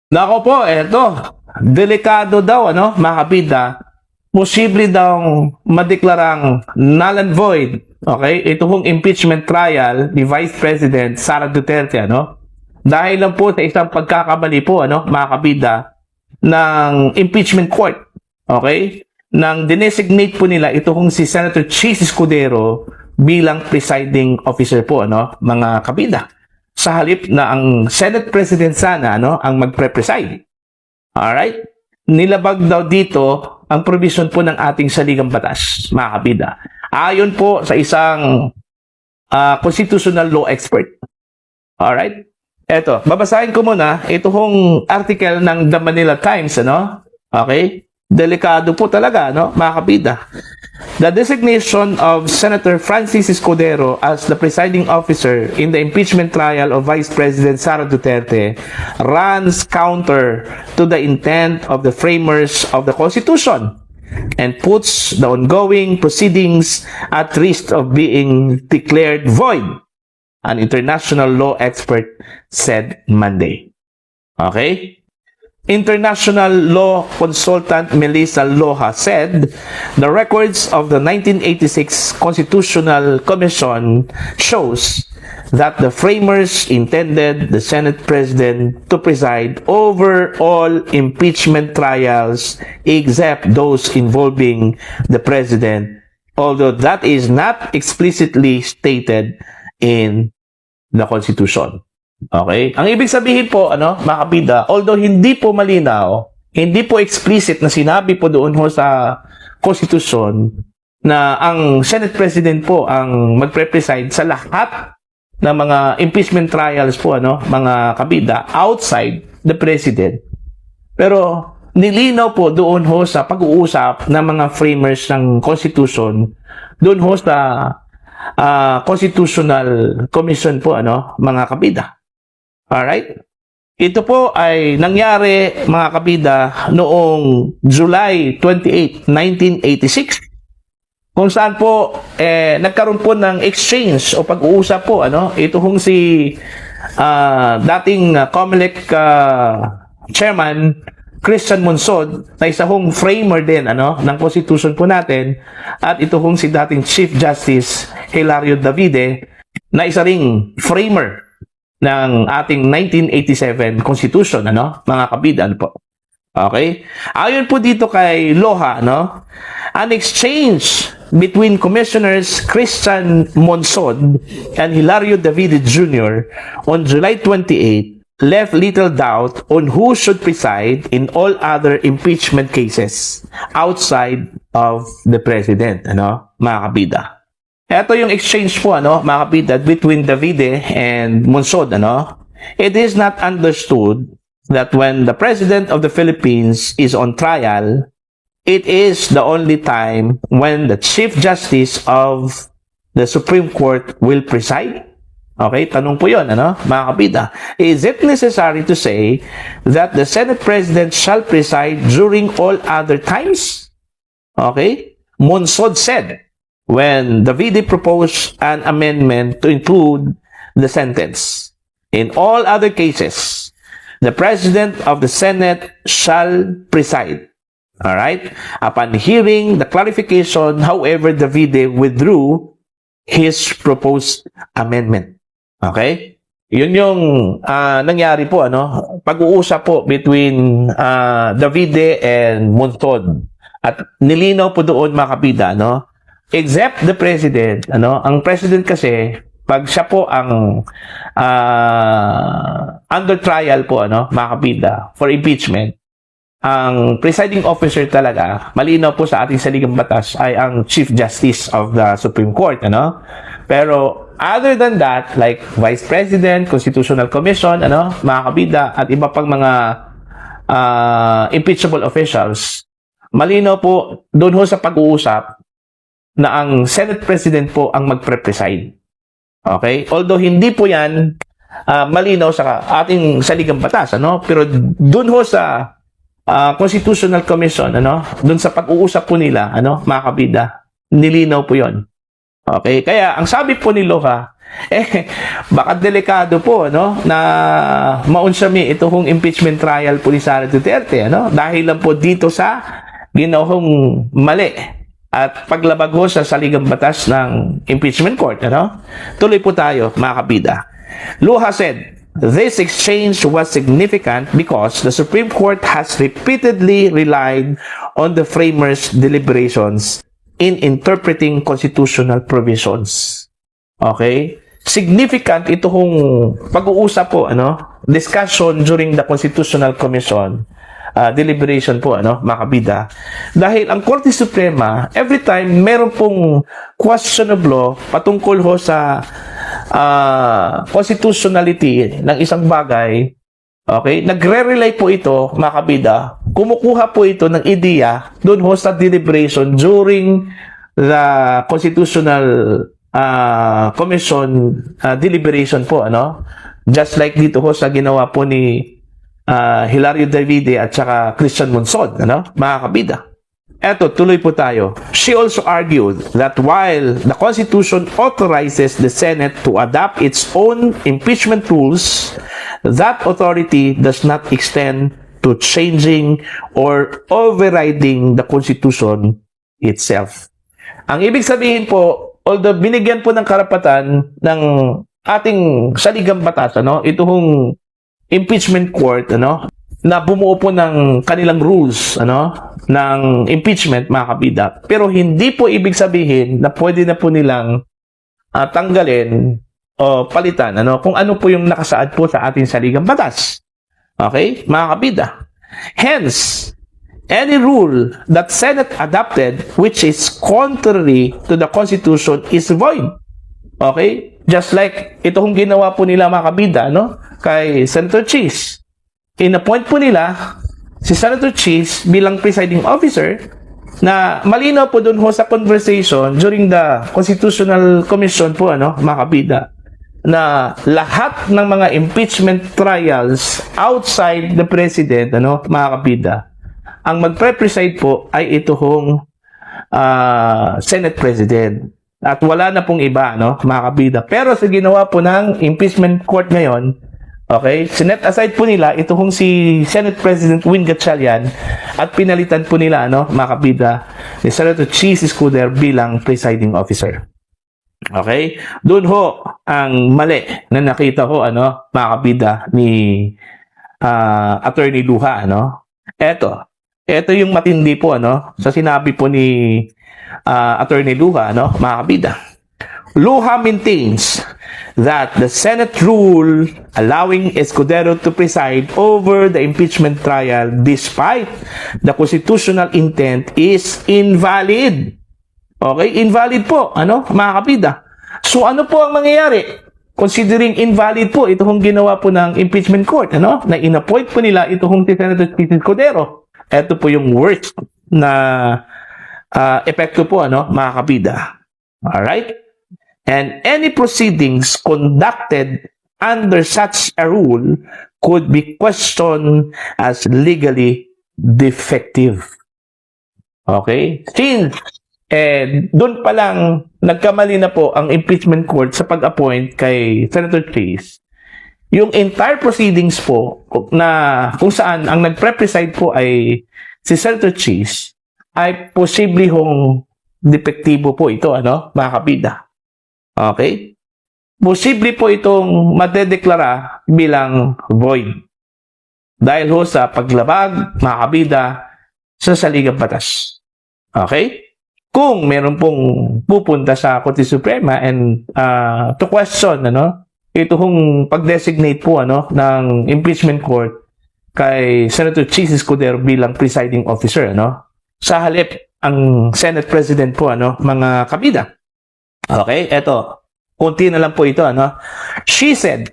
Nako po, eto. Delikado daw, mga kabida. Posible daw madeklarang null and void. Okay? Ito pong impeachment trial ni Vice President Sara Duterte, Dahil lang po sa isang pagkakamali po, mga kabida, ng impeachment court. Okay? Nang dinesignate po nila ito kung si Senator Chis Escudero bilang presiding officer po, mga kabida. Sa halip na ang Senate President sana, ang magpre-preside. Alright? Nilabag daw dito ang provision po ng ating saligang batas, mga kabida. Ayon po sa isang constitutional law expert. Alright? Eto, babasahin ko muna ito hong article ng The Manila Times, Okay? Delikado po talaga, mga kabida. The designation of Senator Francis Escudero as the presiding officer in the impeachment trial of Vice President Sara Duterte runs counter to the intent of the framers of the Constitution and puts the ongoing proceedings at risk of being declared void, an international law expert said Monday. Okay? International law consultant Melissa Loja said the records of the 1986 Constitutional Commission shows that the framers intended the Senate President to preside over all impeachment trials except those involving the President, although that is not explicitly stated in the Constitution. Okay? Ang ibig sabihin po, mga kabida, although hindi po malinaw, hindi po explicit na sinabi po doon ho sa Constitution na ang Senate President po ang magpre-preside sa lahat ng mga impeachment trials po, mga kabida, outside the President. Pero nilinaw po doon ho sa pag-uusap ng mga framers ng Constitution, doon ho sa Constitutional Commission po, mga kabida. Alright? Ito po ay nangyari, mga kabida, noong July 28, 1986. Kung saan po, nagkaroon po ng exchange o pag-uusap po, ito kung si dating COMELEC chairman, Christian Monsod, na isa hong framer din, ng Constitution po natin, at ito kung si dating Chief Justice Hilario Davide, na isa ring framer ng ating 1987 Constitution, mga kabida, po. Okay? Ayon po dito kay Loja, an exchange between Commissioners Christian Monsod and Hilario Davide Jr. on July 28 left little doubt on who should preside in all other impeachment cases outside of the President, mga kabida. Ito yung exchange po, mga kabida, between Davide and Monsod, It is not understood that when the President of the Philippines is on trial, it is the only time when the Chief Justice of the Supreme Court will preside. Okay, tanong po yun, mga kabida. Is it necessary to say that the Senate President shall preside during all other times? Okay, Monsod said, when Davide proposed an amendment to include the sentence, in all other cases, the President of the Senate shall preside. Alright? Upon hearing the clarification, however, Davide withdrew his proposed amendment. Okay? Yun yung nangyari po, pag-uusap po between Davide and Monsod. At nilinaw po doon, mga kabida, except the President, ang President kasi, pag siya po ang under trial po, mga kabida, for impeachment, ang presiding officer talaga, malinaw po sa ating saligang batas, ay ang Chief Justice of the Supreme Court, Pero, other than that, like Vice President, Constitutional Commission, mga kabida, at iba pang mga impeachable officials, malinaw po, doon ho sa pag-uusap, na ang Senate President po ang magpre-preside. Okay? Although hindi po yan malinaw sa ating saligang batas, pero doon ho sa Constitutional Commission, doon sa pag-uusap po nila, mga kabida, nilinaw po yon. Okay? Kaya ang sabi po ni Loja, Baka delikado po, ano, na maunsami ito hong impeachment trial po ni Sara Duterte, ano, dahil lang po dito sa ginawang mali at paglabag ho sa saligang batas ng impeachment court, ano. Tuloy po tayo, mga kabida. Luha said, this exchange was significant because the Supreme Court has repeatedly relied on the framers' deliberations in interpreting constitutional provisions. Okay? Significant ito kung pag-uusap po, ano, discussion during the Constitutional Commission deliberation po, ano, mga kabida. Dahil ang Korte Suprema, every time meron pong question of law patungkol ho sa constitutionality ng isang bagay, okay, nagre-rely po ito, mga kabida, kumukuha po ito ng ideya doon ho sa deliberation during the Constitutional Commission deliberation po, ano, just like dito ho sa ginawa po ni Hilario Davide at saka Christian Monsod, ano, mga kabida. Eto, tuloy po tayo. She also argued that while the Constitution authorizes the Senate to adopt its own impeachment rules, that authority does not extend to changing or overriding the Constitution itself. Ang ibig sabihin po, although binigyan po ng karapatan ng ating saligang batas, ano, itong impeachment court, ano, na bumuo po ng kanilang rules, ano, ng impeachment, mga kabida. Pero hindi po ibig sabihin na pwede na po nilang tanggalin o palitan, ano, kung ano po yung nakasaad po sa ating saligang batas. Okay, mga kabida. Hence, any rule that Senate adopted which is contrary to the Constitution is void. Okay? Just like ito kung ginawa po nila, mga kabida, no, kay Senator Cheese. In-appoint po nila si Senator Cheese bilang presiding officer na malinaw po doon ho sa conversation during the Constitutional Commission po, ano, mga kabida, na lahat ng mga impeachment trials outside the President, ano, mga kabida, ang magpre-preside po ay ito hong Senate President. At wala na pong iba, no, mga kabida. Pero sa ginawa po ng impeachment court ngayon, okay, sinet aside po nila ito kung si Senate President Win Gatchalian at pinalitan po nila, ano, mga kabida, ni Senator Cheese Escudero bilang presiding officer. Okay? Doon ho ang mali na nakita ho, ano, mga kabida, ni Attorney Luha, ano. Ito yung matindi po, ano, sa sinabi po ni Attorney Luha, ano, mga kabida. Luha maintains that the Senate rule allowing Escudero to preside over the impeachment trial despite the constitutional intent is invalid. Okay? Invalid po, ano, mga kabida. So, ano po ang mangyayari? Considering invalid po itong ginawa po ng impeachment court, ano, na inappoint po nila itong si Senator Escudero. Ito po yung worst na epekto po, ano, mga kabida. Alright? And any proceedings conducted under such a rule could be questioned as legally defective. Okay? Since doon pa lang nagkamali na po ang impeachment court sa pag-appoint kay Senator Cheese, yung entire proceedings po na kung saan ang nagpre-preside po ay si Senator Cheese ay posible hong depektibo po ito, ano, mga kabida. Okay? Posible po itong madedeklara bilang void. Dahil ho sa paglabag, mga kabida, sa saligang batas. Okay? Kung meron pong pupunta sa Korte Suprema and to question, ano, ito hong pag-designate po, ano, ng impeachment court kay Senator Cheese Escudero bilang presiding officer, ano, sa halip ang Senate President po, ano, mga kabida. Okay, eto. Kunti na lang po ito, ano. She said,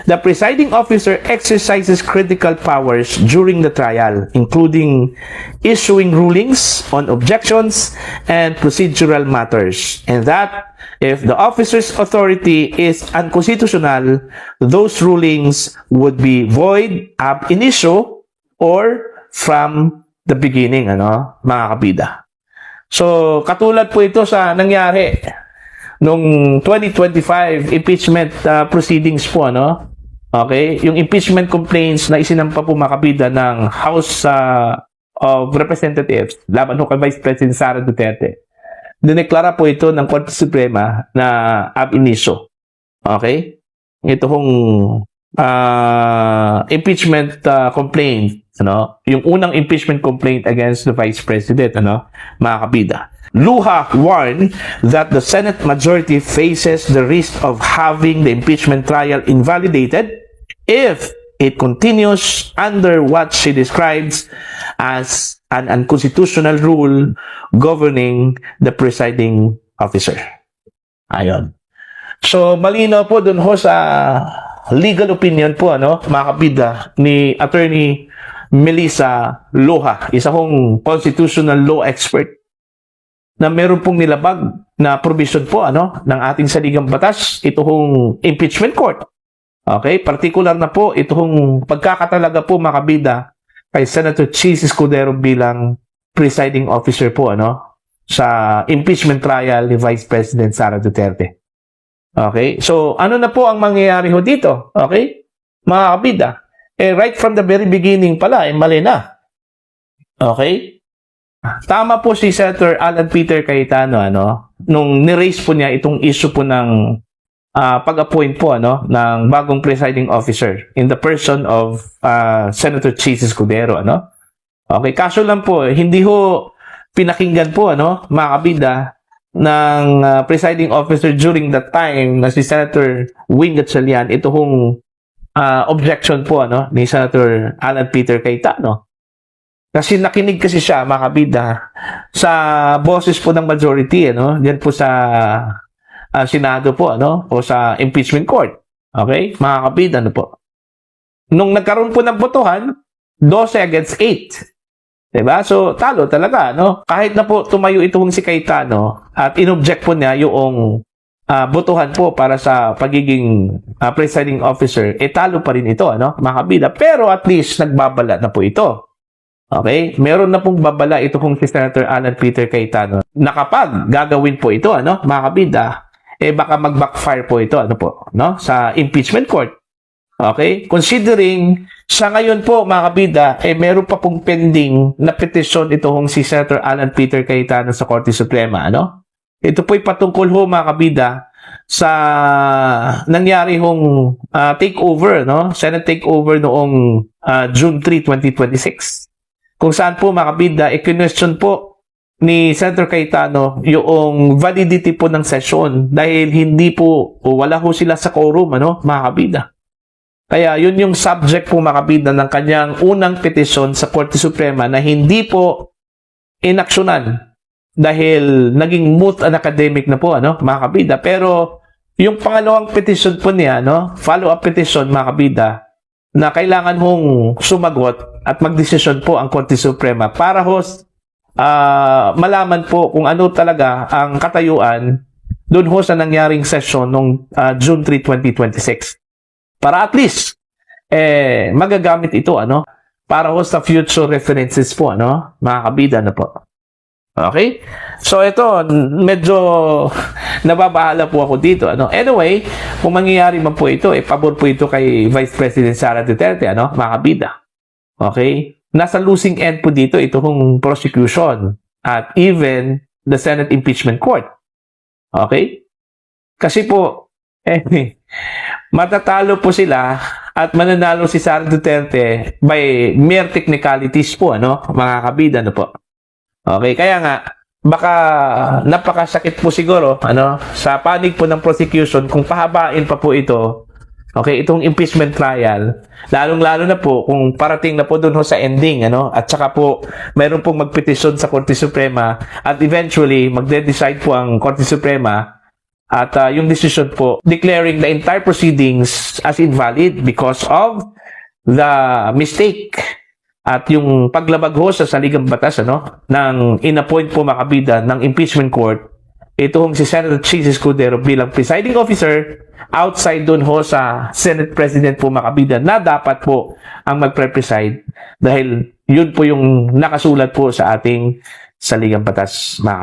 the presiding officer exercises critical powers during the trial, including issuing rulings on objections and procedural matters, and that if the officer's authority is unconstitutional, those rulings would be void ab initio or from the beginning, ano, mga kabida. So, katulad po ito sa nangyari nung 2025 impeachment proceedings po, ano? Okay? Yung impeachment complaints na isinampa po mga kabida ng House of Representatives laban ho kay Vice President Sara Duterte. Dineklara po ito ng Korte Suprema na ab initio. Okay? Ito hong impeachment complaint, ano? Yung unang impeachment complaint against the Vice President, ano? Mga kabida. Luha warned that the Senate majority faces the risk of having the impeachment trial invalidated if it continues under what she describes as an unconstitutional rule governing the presiding officer. Ayon. So, malinaw po dun ho sa legal opinion po, ano, mga kabida, ni Attorney Melissa Luha, isa hong constitutional law expert, na meron pong nilabag na provision po, ano, ng ating saligang batas, ito hong impeachment court. Okay? Particular na po, ito hong pagkakatalaga po, mga kabida, kay Senator Chis Escudero bilang presiding officer po, ano, sa impeachment trial ni Vice President Sara Duterte. Okay? So, ano na po ang mangyayari ho dito? Okay? Mga kabida, right from the very beginning pala, mali na. Okay? Tama po si Senator Alan Peter Cayetano, ano, nung ni-raise po niya itong issue po ng pag-appoint po, ano, ng bagong presiding officer in the person of Senator Chis Escudero, ano. Okay, kaso lang po, hindi ho pinakinggan po, ano, mga kabida, ng presiding officer during that time na si Senator Wing Gatchalian, ito hong objection po, ano, ni Senator Alan Peter Cayetano. Kasi nakinig kasi siya, mga kabida, sa boses po ng majority, ano, diyan po sa Senado po, ano, o sa impeachment court. Okay? Mga kabida, ano po. Nung nagkaroon po ng botohan, 12 against 8. Diba? So, talo talaga, no? Kahit na po tumayo itong si Cayetano at inobject po niya yung botohan po para sa pagiging presiding officer, talo pa rin ito, ano, mga kabida. Pero at least, nagbabala na po ito. Okay? Meron na pong babala ito kung si Senator Alan Peter Cayetano na kapag gagawin po ito, ano, mga kabida, baka mag-backfire po ito, ano po, no, sa impeachment court. Okay? Considering sa ngayon po, mga kabida, meron pa pong pending na petisyon ito kung si Senator Alan Peter Cayetano sa Korte Suprema, ano? Ito po'y patungkol ho, mga kabida, sa nangyari hong takeover, no? Senate takeover noong June 3, 2026. Kung saan po, mga kabida, i-question po ni Senator Cayetano yung validity po ng session dahil hindi po, wala ho sila sa quorum, ano, mga kabida. Kaya yun yung subject po, mga kabida, ng kanyang unang petisyon sa Korte Suprema na hindi po inaksyonan dahil naging moot and academic na po, ano, mga kabida. Pero yung pangalawang petisyon po niya, no, follow-up petition, mga kabida, na kailangan hong sumagot at magdesisyon po ang Korte Suprema para malaman po kung ano talaga ang katayuan doon ho sa nangyaring session noong June 3, 2026. Para at least magagamit ito, ano, para ho sa future references po, ano, mga kabida na po. Okay? So ito, medyo nababahala po ako dito, ano. Anyway, kung mangyayari man po ito, pabor po ito kay Vice President Sara Duterte, ano, mga kabida. Okay? Nasa losing end po dito itong prosecution at even the Senate Impeachment Court. Okay? Kasi po, matatalo po sila at mananalo si Sara Duterte by mere technicalities po, ano, mga kabida, ano po. Okay, kaya nga, baka napakasakit po siguro, ano, sa panig po ng prosecution kung pahabain pa po ito. Okay, itong impeachment trial, lalong-lalo na po kung parating na po doon sa ending, ano, at saka po mayroon pong magpetisyon sa Korte Suprema at eventually magde-decide po ang Korte Suprema at yung decision po declaring the entire proceedings as invalid because of the mistake at yung paglabag ho sa saligang batas, ano, ng inappoint po, mga kabida, ng impeachment court itong si Senator Chis Escudero bilang presiding officer outside doon ho sa Senate President po, mga kabida, na dapat po ang magpre-preside dahil yun po yung nakasulat po sa ating saligang batas, mga